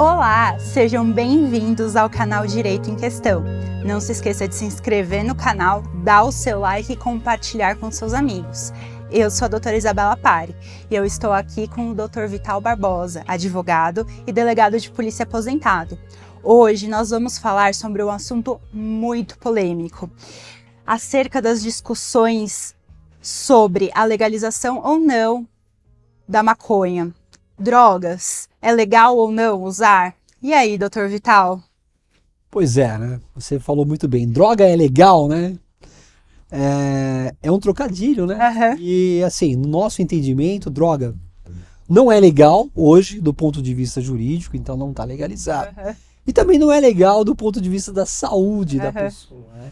Olá, sejam bem-vindos ao canal Direito em Questão. Não se esqueça de se inscrever no canal, dar o seu like e compartilhar com seus amigos. Eu sou a doutora Isabela Pari e eu estou aqui com o Dr. Vital Barbosa, advogado e delegado de polícia aposentado. Hoje nós vamos falar sobre um assunto muito polêmico, acerca das discussões sobre a legalização ou não da maconha. Drogas, é legal ou não usar? E aí, doutor Vital? Pois é, né? Você falou muito bem. Droga é legal, né? É um trocadilho, né? Uhum. E assim, no nosso entendimento, droga não é legal hoje do ponto de vista jurídico, então não está legalizado. Uhum. E também não é legal do ponto de vista da saúde da pessoa, né?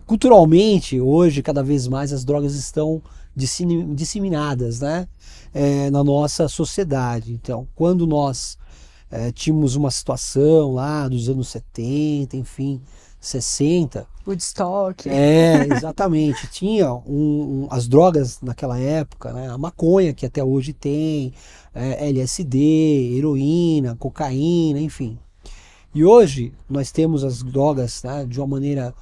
Culturalmente, hoje, cada vez mais as drogas estão disseminadas, né? Na nossa sociedade. Então, quando nós tínhamos uma situação lá dos anos 70, enfim, 60. Woodstock. Exatamente. Tinha as drogas naquela época, né? A maconha, que até hoje tem, LSD, heroína, cocaína, enfim. E hoje nós temos as drogas, né, de uma maneira,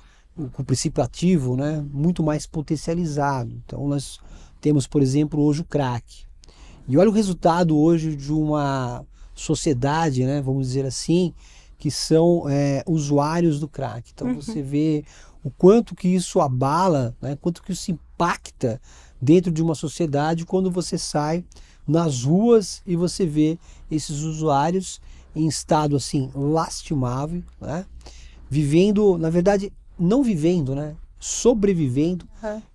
com o princípio ativo, né, muito mais potencializado. Então nós temos, por exemplo, hoje o crack. E olha o resultado hoje de uma sociedade, né, vamos dizer assim, que são usuários do crack. Então você vê o quanto que isso abala, né, quanto que isso impacta dentro de uma sociedade quando você sai nas ruas e você vê esses usuários em estado assim lastimável, né, vivendo, na verdade, não vivendo, né, sobrevivendo,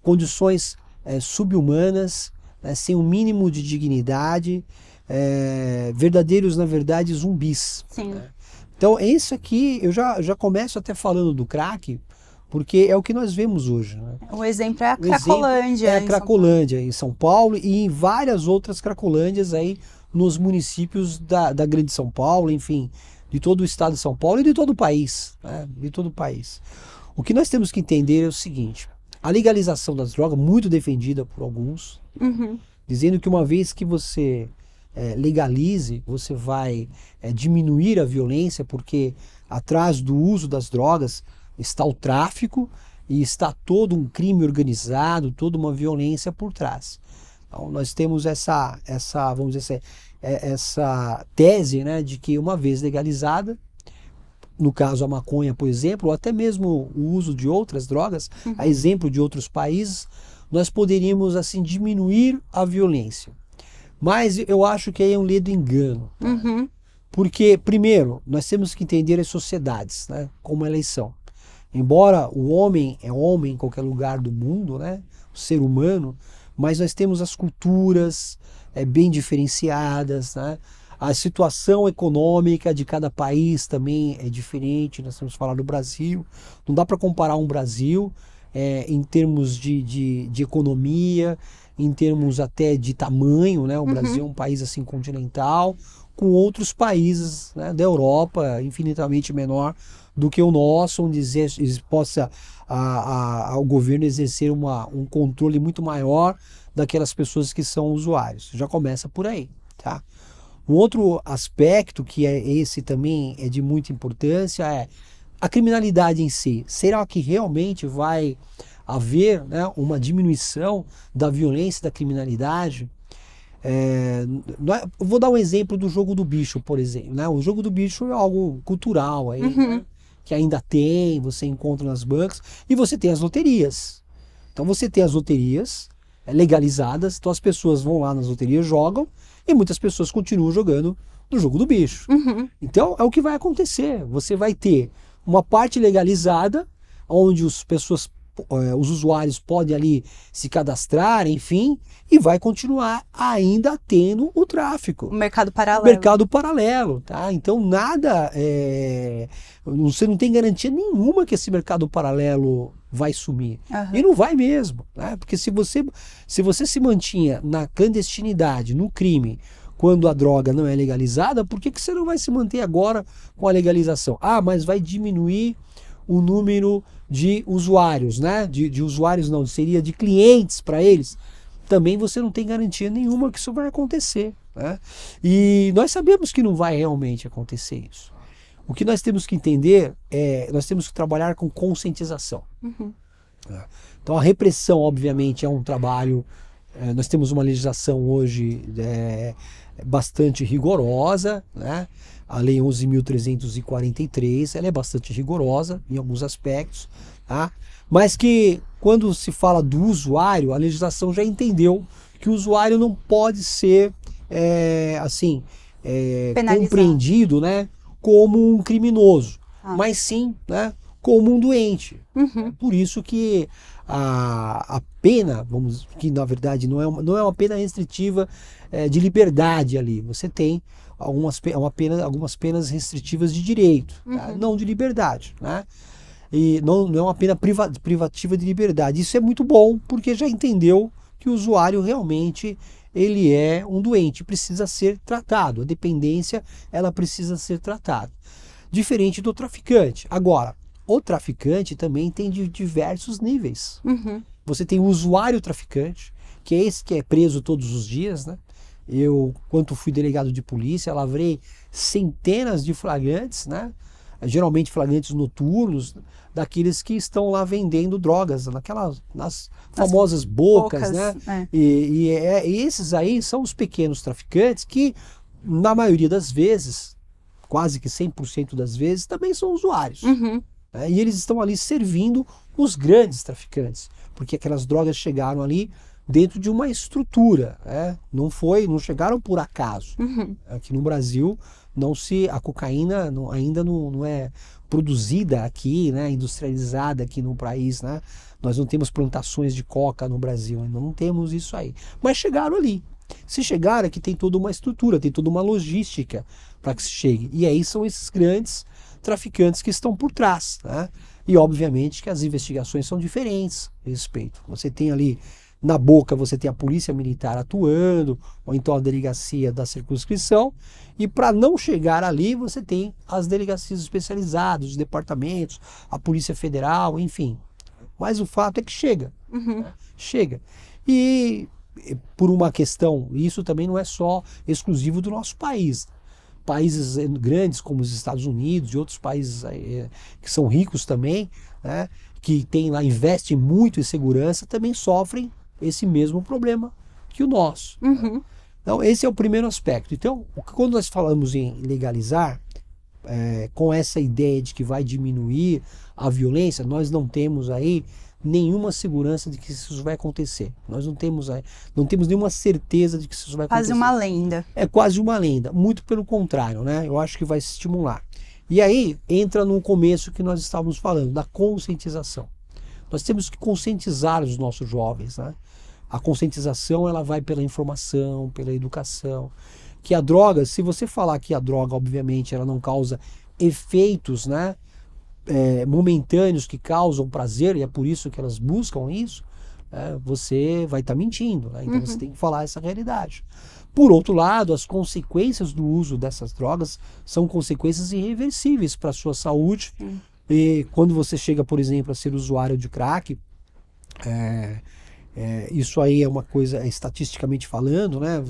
condições subhumanas, né, sem um mínimo de dignidade, verdadeiros, na verdade, zumbis. Sim. Né? Então, isso aqui, eu já começo até falando do crack, porque é o que nós vemos hoje. Né? O exemplo é a Cracolândia. É a Cracolândia em São Paulo e em várias outras Cracolândias aí nos municípios da Grande São Paulo, enfim, de todo o estado de São Paulo e de todo o país. Né? De todo o país. O que nós temos que entender é o seguinte: a legalização das drogas, muito defendida por alguns, dizendo que uma vez que você legalize, você vai diminuir a violência, porque atrás do uso das drogas está o tráfico e está todo um crime organizado, toda uma violência por trás. Então nós temos vamos dizer, essa tese, né, de que uma vez legalizada, no caso a maconha, por exemplo, ou até mesmo o uso de outras drogas, a exemplo de outros países, nós poderíamos assim diminuir a violência. Mas eu acho que aí é um ledo engano. Tá? Porque, primeiro, nós temos que entender as sociedades, né, como elas são. Embora o homem é homem em qualquer lugar do mundo, né, o ser humano, mas nós temos as culturas bem diferenciadas, né? A situação econômica de cada país também é diferente. Nós temos que falar do Brasil. Não dá para comparar um Brasil em termos de economia, em termos até de tamanho, né? O Brasil é um país assim continental, com outros países, né, da Europa infinitamente menor do que o nosso, onde possa o governo exercer um controle muito maior daquelas pessoas que são usuários. Já começa por aí, tá? Um outro aspecto que esse também é de muita importância é a criminalidade em si. Será que realmente vai haver, né, uma diminuição da violência, da criminalidade? Eu vou dar um exemplo do jogo do bicho, por exemplo. Né? O jogo do bicho é algo cultural aí, né? Que ainda tem, você encontra nas bancas, e você tem as loterias. Então você tem as loterias legalizadas, então as pessoas vão lá nas loterias, jogam, e muitas pessoas continuam jogando no jogo do bicho. Então é o que vai acontecer. Você vai ter uma parte legalizada, onde os usuários podem ali se cadastrar, enfim, e vai continuar ainda tendo o tráfico. O mercado paralelo. Mercado paralelo, tá? Então nada, você não tem garantia nenhuma que esse mercado paralelo vai sumir. E não vai mesmo, né? Porque se você se mantinha na clandestinidade, no crime, quando a droga não é legalizada, por que você não vai se manter agora com a legalização? Ah, mas vai diminuir o número de usuários, né? De usuários não, seria de clientes para eles. Também você não tem garantia nenhuma que isso vai acontecer. né? E nós sabemos que não vai realmente acontecer isso. O que nós temos que entender nós temos que trabalhar com conscientização. Né? Então a repressão, obviamente, é um trabalho. Nós temos uma legislação hoje bastante rigorosa, né? A Lei 11.343, ela é bastante rigorosa em alguns aspectos, tá? Mas que quando se fala do usuário, a legislação já entendeu que o usuário não pode ser compreendido, né, como um criminoso, mas sim, né, como um doente. Por isso que a pena, que na verdade não é uma pena restritiva de liberdade ali. Você tem algumas penas restritivas de direito, tá? Não de liberdade, né? E não é uma pena privativa de liberdade. Isso é muito bom, porque já entendeu que o usuário realmente ele é um doente, precisa ser tratado. A dependência, ela precisa ser tratada. Diferente do traficante. Agora, o traficante também tem de diversos níveis. Você tem o usuário traficante, que é esse que é preso todos os dias, né? Eu, quando fui delegado de polícia, lavrei centenas de flagrantes, né? Geralmente flagrantes noturnos, daqueles que estão lá vendendo drogas, nas famosas bocas, né? E esses aí são os pequenos traficantes que, na maioria das vezes, quase que 100% das vezes, também são usuários. Né? E eles estão ali servindo os grandes traficantes, porque aquelas drogas chegaram ali dentro de uma estrutura, né? Não chegaram por acaso. Aqui no Brasil, a cocaína ainda não é produzida aqui, né? Industrializada aqui no país, né? Nós não temos plantações de coca no Brasil, ainda não temos isso aí. Mas chegaram ali. Se chegaram, aqui tem toda uma estrutura, tem toda uma logística para que se chegue. E aí são esses grandes traficantes que estão por trás, né? E obviamente que as investigações são diferentes a respeito. Você tem ali na boca, você tem a polícia militar atuando, ou então a delegacia da circunscrição, e para não chegar ali, você tem as delegacias especializadas, os departamentos, a Polícia Federal, enfim. Mas o fato é que chega. Né? Chega. E por uma questão, isso também não é só exclusivo do nosso país. Países grandes como os Estados Unidos e outros países que são ricos também, né, que investem muito em segurança, também sofrem esse mesmo problema que o nosso. Então, esse é o primeiro aspecto. Então, quando nós falamos em legalizar, com essa ideia de que vai diminuir a violência, nós não temos aí nenhuma segurança de que isso vai acontecer. Nós não temos nenhuma certeza de que isso vai acontecer. Quase uma lenda. É quase uma lenda. Muito pelo contrário, né? Eu acho que vai se estimular. E aí entra no começo que nós estávamos falando, da conscientização. Nós temos que conscientizar os nossos jovens, né? A conscientização, ela vai pela informação, pela educação. Que a droga, se você falar que a droga, obviamente, ela não causa efeitos, né, momentâneos que causam prazer, e é por isso que elas buscam isso, você vai estar mentindo, né? Então você tem que falar essa realidade. Por outro lado, as consequências do uso dessas drogas são consequências irreversíveis para a sua saúde. E quando você chega, por exemplo, a ser usuário de crack, isso aí é uma coisa, estatisticamente falando, né?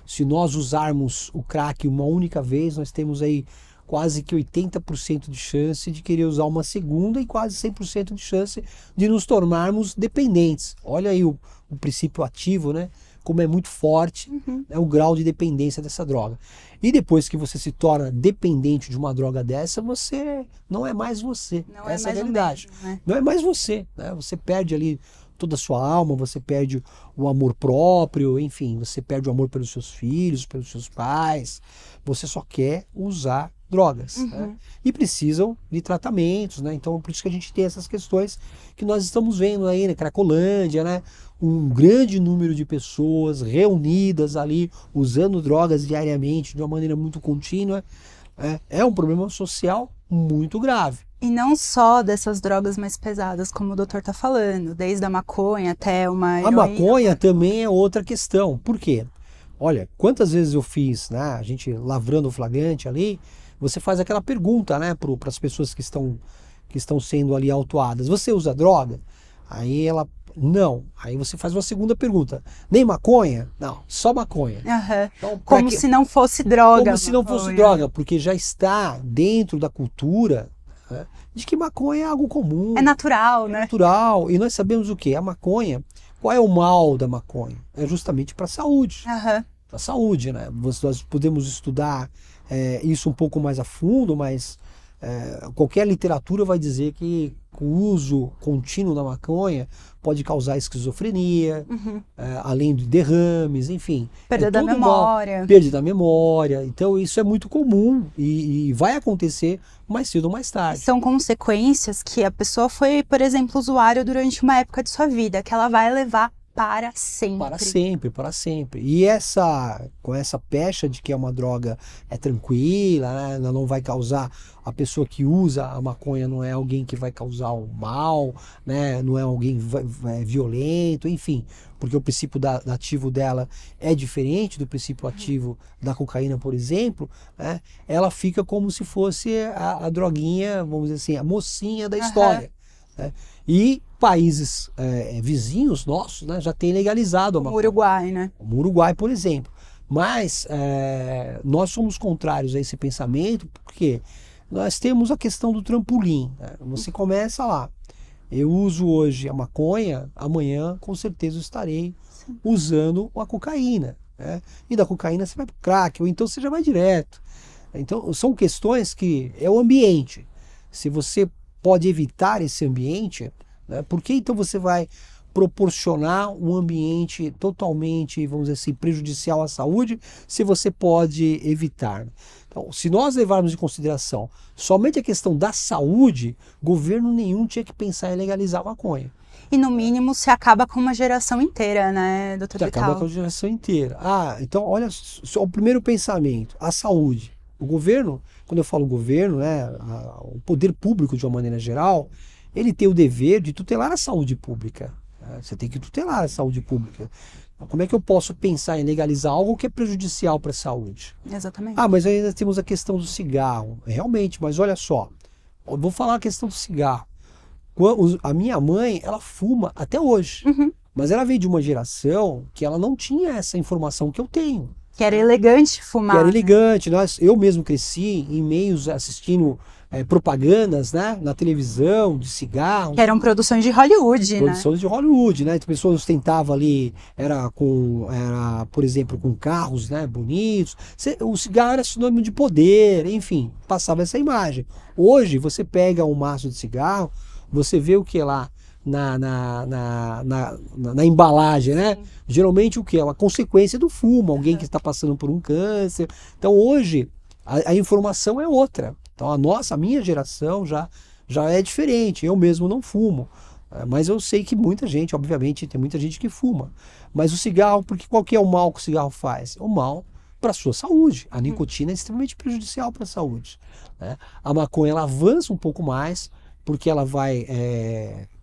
Se nós usarmos o crack uma única vez, nós temos aí quase que 80% de chance de querer usar uma segunda e quase 100% de chance de nos tornarmos dependentes. Olha aí o princípio ativo, né? Como é muito forte, né, o grau de dependência dessa droga. E depois que você se torna dependente de uma droga dessa, você não é mais você. Essa é a realidade. Mesmo, né? Não é mais você, né? Você perde ali toda a sua alma, você perde o amor próprio, enfim, você perde o amor pelos seus filhos, pelos seus pais. Você só quer usar drogas, né? E precisam de tratamentos, né? Então, por isso que a gente tem essas questões que nós estamos vendo aí na Cracolândia, né? Um grande número de pessoas reunidas ali, usando drogas diariamente, de uma maneira muito contínua. É um problema social muito grave. E não só dessas drogas mais pesadas, como o doutor está falando, desde a maconha até uma heroína. A maconha também é outra questão. Por quê? Olha, quantas vezes eu fiz, né? A gente lavrando o flagrante ali, você faz aquela pergunta, né, para as pessoas que estão sendo ali autuadas. Você usa droga? Aí ela Não. Aí você faz uma segunda pergunta. Nem maconha? Não, só maconha. Aham. Então, Como se não fosse droga. como se não fosse maconha. droga, porque já está dentro da cultura, né, de que maconha é algo comum, É natural, né? natural. E nós sabemos o quê? A maconha, qual é o mal da maconha? É justamente para a saúde. Aham. Para a saúde, né? Nós podemos estudar isso um pouco mais a fundo, mas qualquer literatura vai dizer que o uso contínuo da maconha pode causar esquizofrenia, além de derrames, enfim. Perda da todo memória. mal, perda da memória. Então isso é muito comum e vai acontecer mais cedo ou mais tarde. São consequências que a pessoa foi, por exemplo, usuário durante uma época de sua vida, que ela vai levar para sempre. Para sempre, para sempre. E com essa pecha de que é uma droga tranquila, né? Ela não vai causar, a pessoa que usa a maconha não é alguém que vai causar um mal, né? Não é alguém violento, enfim, porque o princípio ativo dela é diferente do princípio ativo da cocaína, por exemplo, né? Ela fica como se fosse a droguinha, vamos dizer assim, a mocinha da história. Né? E países vizinhos nossos, né, já têm legalizado a maconha. O Uruguai, né? Como o Uruguai, por exemplo. Mas nós somos contrários a esse pensamento porque nós temos a questão do trampolim. Né? Você começa lá. Eu uso hoje a maconha, amanhã com certeza estarei usando a cocaína. Né? E da cocaína você vai para o crack, ou então você já vai direto. Então são questões que é o ambiente. Se você pode evitar esse ambiente, né? Por que então você vai proporcionar um ambiente totalmente, vamos dizer assim, prejudicial à saúde, se você pode evitar? Então, se nós levarmos em consideração somente a questão da saúde, governo nenhum tinha que pensar em legalizar a maconha. E no mínimo se acaba com uma geração inteira, né, doutor Você acaba Vital? com a geração inteira. Então olha só o primeiro pensamento, a saúde. O governo, quando eu falo governo, né, o poder público de uma maneira geral, ele tem o dever de tutelar a saúde pública. Né? Você tem que tutelar a saúde pública. Como é que eu posso pensar em legalizar algo que é prejudicial para a saúde? Exatamente. Mas ainda temos a questão do cigarro. Realmente, mas olha só, eu vou falar a questão do cigarro. A minha mãe, ela fuma até hoje, mas ela veio de uma geração que ela não tinha essa informação que eu tenho. Que era elegante fumar. Que era elegante. Eu mesmo cresci em meios assistindo propagandas, né, na televisão, de cigarro. Que eram produções de Hollywood, Produções de Hollywood, né? As pessoas ostentavam ali, por exemplo, com carros, né, bonitos. O cigarro era sinônimo de poder, enfim, passava essa imagem. Hoje, você pega um maço de cigarro, você vê o que lá na embalagem, né? Sim. Geralmente o que? É uma consequência do fumo, alguém que está passando por um câncer. Então hoje a informação é outra. Então a minha geração já é diferente. Eu mesmo não fumo. Mas eu sei que muita gente, obviamente, tem muita gente que fuma. Mas o cigarro, porque qual que é o mal que o cigarro faz? O mal para a sua saúde. A nicotina é extremamente prejudicial para a saúde. Né? A maconha ela avança um pouco mais, porque ela vai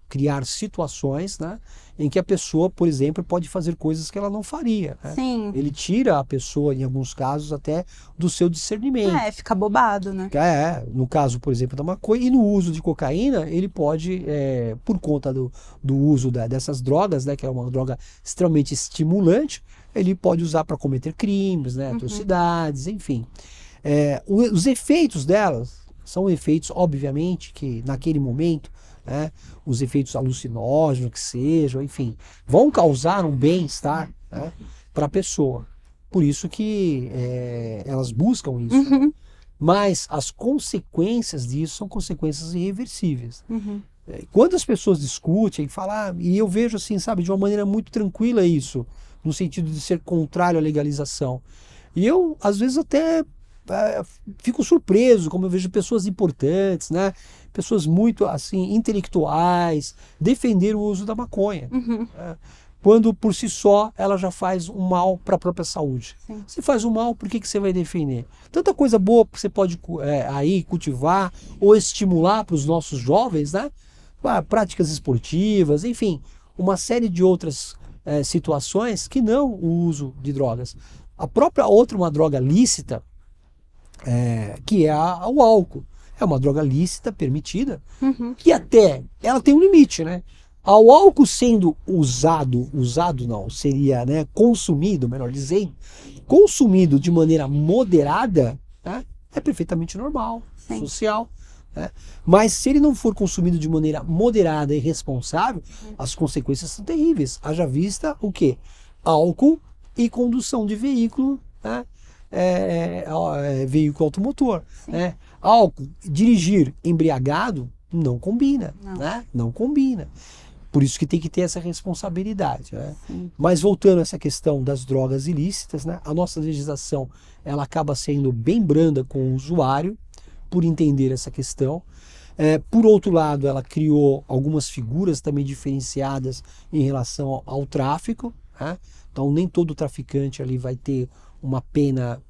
criar situações, né, em que a pessoa, por exemplo, pode fazer coisas que ela não faria. Né? Sim. Ele tira a pessoa, em alguns casos, até do seu discernimento. Fica bobado, né? No caso, por exemplo, da maconha, e no uso de cocaína, ele pode, por conta do uso dessas drogas, né, que é uma droga extremamente estimulante, ele pode usar para cometer crimes, né, atrocidades, enfim. Os efeitos delas são efeitos, obviamente, que naquele momento, né, os efeitos alucinógenos que sejam, enfim, vão causar um bem-estar, né, para a pessoa. Por isso que elas buscam isso. Né? Mas as consequências disso são consequências irreversíveis. Quando as pessoas discutem, falam, e eu vejo assim, sabe, de uma maneira muito tranquila isso, no sentido de ser contrário à legalização. E eu, às vezes, até fico surpreso, como eu vejo pessoas importantes, né? Pessoas muito assim intelectuais defender o uso da maconha, né? Quando por si só ela já faz um mal para a própria saúde. Sim. Se faz um mal, por que você vai defender? Tanta coisa boa que você pode aí cultivar ou estimular para os nossos jovens, né? Práticas esportivas, enfim, uma série de outras situações que não o uso de drogas. A própria uma droga lícita, que é o álcool. É uma droga lícita, permitida, que até ela tem um limite, né? Ao álcool sendo usado não, seria, né, consumido, melhor dizendo, consumido de maneira moderada, né, é perfeitamente normal, Sim. social. Né? Mas se ele não for consumido de maneira moderada e responsável, as consequências são terríveis. Haja vista o quê? Álcool e condução de veículo, né? Veículo automotor. Né? Álcool, dirigir embriagado, não combina. Não. Né? Não combina. Por isso que tem que ter essa responsabilidade. Né? Mas voltando a essa questão das drogas ilícitas, né? A nossa legislação ela acaba sendo bem branda com o usuário, por entender essa questão. Por outro lado, ela criou algumas figuras também diferenciadas em relação ao tráfico. Né? Então, nem todo traficante ali vai ter uma pena,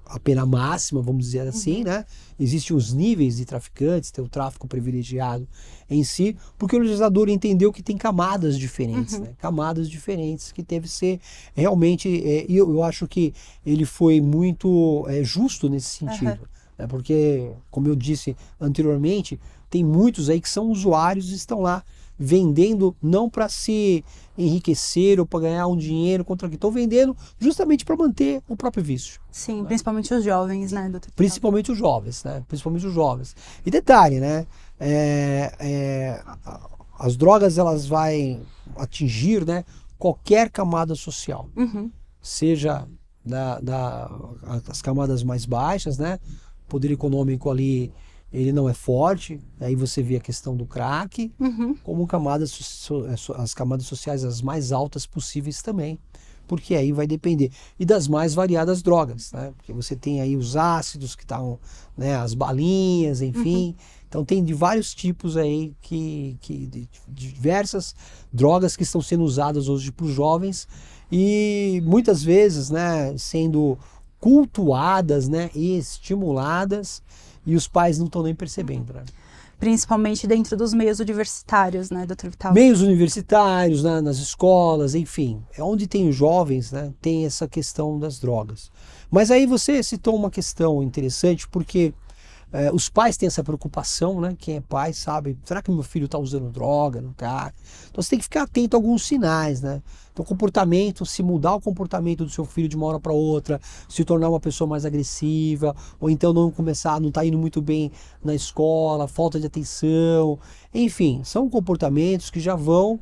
a pena máxima, vamos dizer assim. Né? Existem os níveis de traficantes, tem o tráfico privilegiado em si, porque o legislador entendeu que tem camadas diferentes, né? Camadas diferentes, que deve ser realmente, eu acho que ele foi muito justo nesse sentido. Né? Porque, como eu disse anteriormente, tem muitos aí que são usuários e estão lá vendendo não para se enriquecer ou para ganhar um dinheiro contra que estão vendendo justamente para manter o próprio vício. Sim, né? Principalmente os jovens, né, doutor? Principalmente os jovens, né? Principalmente os jovens. E detalhe, né? As drogas elas vão atingir, né, qualquer camada social, seja as camadas mais baixas, né? O poder econômico ali ele não é forte, aí você vê a questão do crack, como as camadas sociais as mais altas possíveis também, porque aí vai depender. E das mais variadas drogas, né? Porque você tem aí os ácidos que estão, né, as balinhas, enfim. Então tem de vários tipos aí, de diversas drogas que estão sendo usadas hoje por jovens e muitas vezes, né, sendo cultuadas, né, e estimuladas, e os pais não estão nem percebendo, né? Principalmente dentro dos meios universitários, né, doutor Vital? Meios universitários, né, nas escolas, enfim. É onde tem os jovens, né, tem essa questão das drogas. Mas aí você citou uma questão interessante, porque os pais têm essa preocupação, né? Quem é pai sabe, será que meu filho está usando droga, não está? Então você tem que ficar atento a alguns sinais, né? Então comportamento, se mudar o comportamento do seu filho de uma hora para outra, se tornar uma pessoa mais agressiva, ou então não está indo muito bem na escola, falta de atenção, enfim, são comportamentos que já vão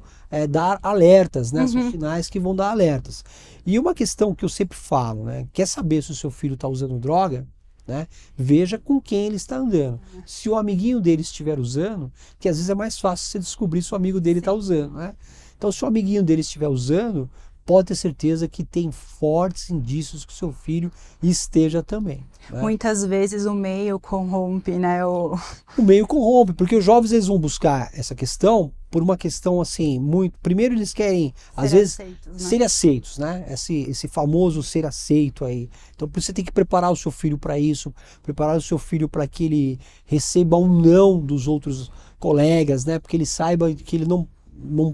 dar alertas, né? São sinais que vão dar alertas. E uma questão que eu sempre falo, né? Quer saber se o seu filho está usando droga? Né? Veja com quem ele está andando. Se o amiguinho dele estiver usando, que às vezes é mais fácil você descobrir se o amigo dele está usando. Né? Então, se o amiguinho dele estiver usando, pode ter certeza que tem fortes indícios que o seu filho esteja também. Né? Muitas vezes o meio corrompe, né? O meio corrompe, porque os jovens eles vão buscar essa questão por uma questão assim, muito... Primeiro eles querem, às vezes, ser aceitos, né? Esse famoso ser aceito aí. Então você tem que preparar o seu filho para isso, preparar o seu filho para que ele receba um não dos outros colegas, né? Porque ele saiba que ele não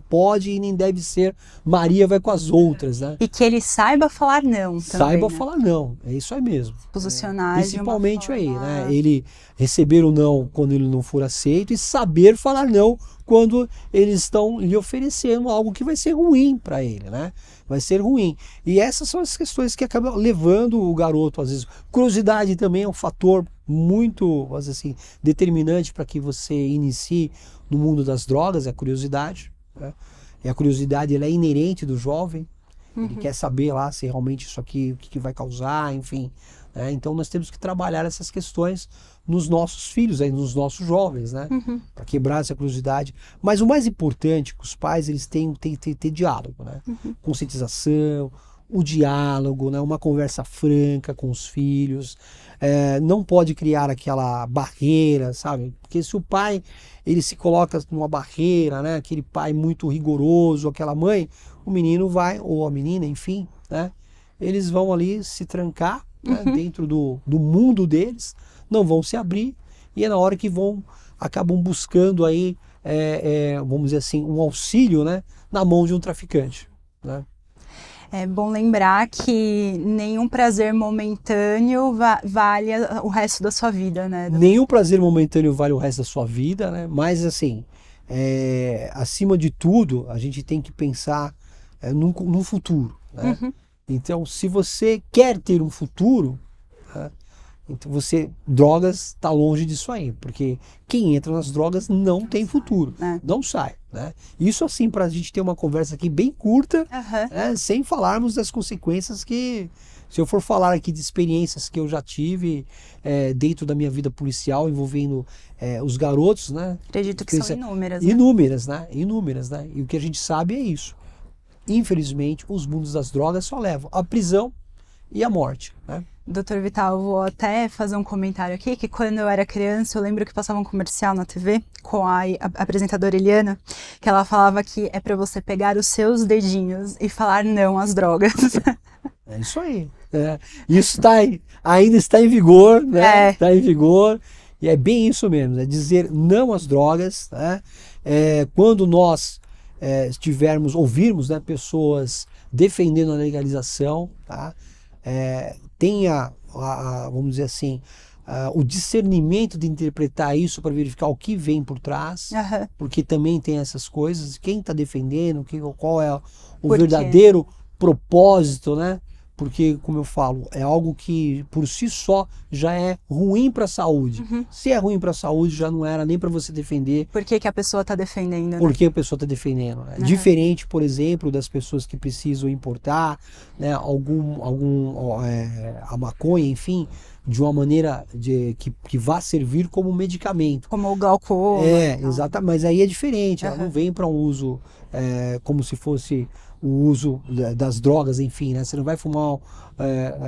pode e nem deve ser Maria vai com as outras, né? E que ele saiba falar não também, Saiba né? falar não, é isso aí mesmo. Posicionar principalmente de uma forma... aí, né? Ele receber o não quando ele não for aceito e saber falar não quando eles estão lhe oferecendo algo que vai ser ruim para ele, né? Vai ser ruim. E essas são as questões que acabam levando o garoto, às vezes. Curiosidade também é um fator muito, assim, determinante para que você inicie no mundo das drogas, é a curiosidade. Né? E a curiosidade ela é inerente do jovem. Ele quer saber lá se realmente isso aqui, o que vai causar, enfim. Né? Então nós temos que trabalhar essas questões nos nossos filhos, aí, nos nossos jovens, né? Para quebrar essa curiosidade. Mas o mais importante é que os pais eles têm que ter diálogo, né? Conscientização, o diálogo, né? Uma conversa franca com os filhos. Não pode criar aquela barreira, sabe? Porque se o pai ele se coloca numa barreira, né? Aquele pai muito rigoroso, aquela mãe, o menino vai, ou a menina, enfim, né? Eles vão ali se trancar, né? Dentro do mundo deles, não vão se abrir, e é na hora que acabam buscando aí, vamos dizer assim, um auxílio, né? Na mão de um traficante, né? É bom lembrar que nenhum prazer momentâneo vale o resto da sua vida, né? Nenhum prazer momentâneo vale o resto da sua vida, né? Mas assim, acima de tudo, a gente tem que pensar no futuro, né? Então, se você quer ter um futuro, né, então drogas está longe disso aí, porque quem entra nas drogas não tem futuro, não sai, né? Isso assim, para a gente ter uma conversa aqui bem curta, né, sem falarmos das consequências que, se eu for falar aqui de experiências que eu já tive dentro da minha vida policial envolvendo os garotos, né? Acredito que são inúmeras, né? Inúmeras, né? E o que a gente sabe é isso. Infelizmente, os mundos das drogas só levam à prisão e à morte, né? Doutor Vital, eu vou até fazer um comentário aqui, que quando eu era criança, eu lembro que passava um comercial na TV com a apresentadora Eliana, que ela falava que é para você pegar os seus dedinhos e falar não às drogas. É isso aí. Isso ainda está em vigor, né? Está em vigor, e é bem isso mesmo, é dizer não às drogas, né? Quando nós ouvirmos, né, pessoas defendendo a legalização, tá? Tenha, vamos dizer assim, o discernimento de interpretar isso para verificar o que vem por trás, porque também tem essas coisas, quem está defendendo, qual é o verdadeiro propósito, né? Porque, como eu falo, é algo que por si só já é ruim para a saúde. Se é ruim para a saúde, já não era nem para você defender. Por que a pessoa está defendendo? Né? Por que a pessoa está defendendo? Diferente, por exemplo, das pessoas que precisam importar, né, a maconha, enfim, de uma maneira que vá servir como medicamento. Como o glaucoma. Exatamente, mas aí é diferente, ela não vem para um uso como se fosse o uso das drogas, enfim, né? Você não vai fumar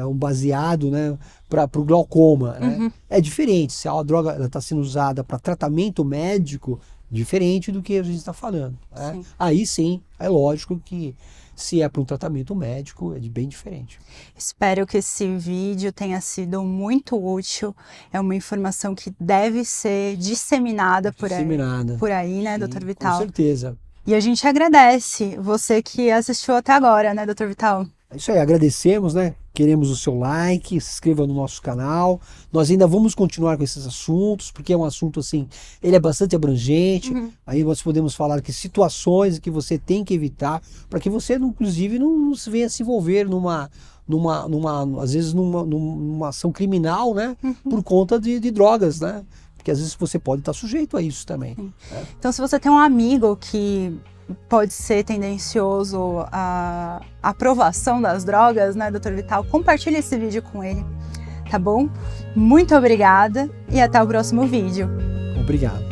um baseado, né, para o glaucoma, né? É diferente, se a droga está sendo usada para tratamento médico, diferente do que a gente está falando, né? Sim. Aí sim, é lógico que se é para um tratamento médico, é bem diferente. Espero que esse vídeo tenha sido muito útil. É uma informação que deve ser disseminada por aí, né, doutor Vital? Com certeza. E a gente agradece você que assistiu até agora, né, doutor Vital? É isso aí, agradecemos, né? Queremos o seu like, se inscreva no nosso canal. Nós ainda vamos continuar com esses assuntos, porque é um assunto assim, ele é bastante abrangente. Aí nós podemos falar que situações que você tem que evitar, para que você, inclusive, não se venha se envolver às vezes numa ação criminal, né? Por conta de drogas, né? Porque às vezes você pode estar sujeito a isso também. Então, se você tem um amigo que pode ser tendencioso à aprovação das drogas, né, doutor Vital, compartilhe esse vídeo com ele, tá bom? Muito obrigada e até o próximo vídeo. Obrigado.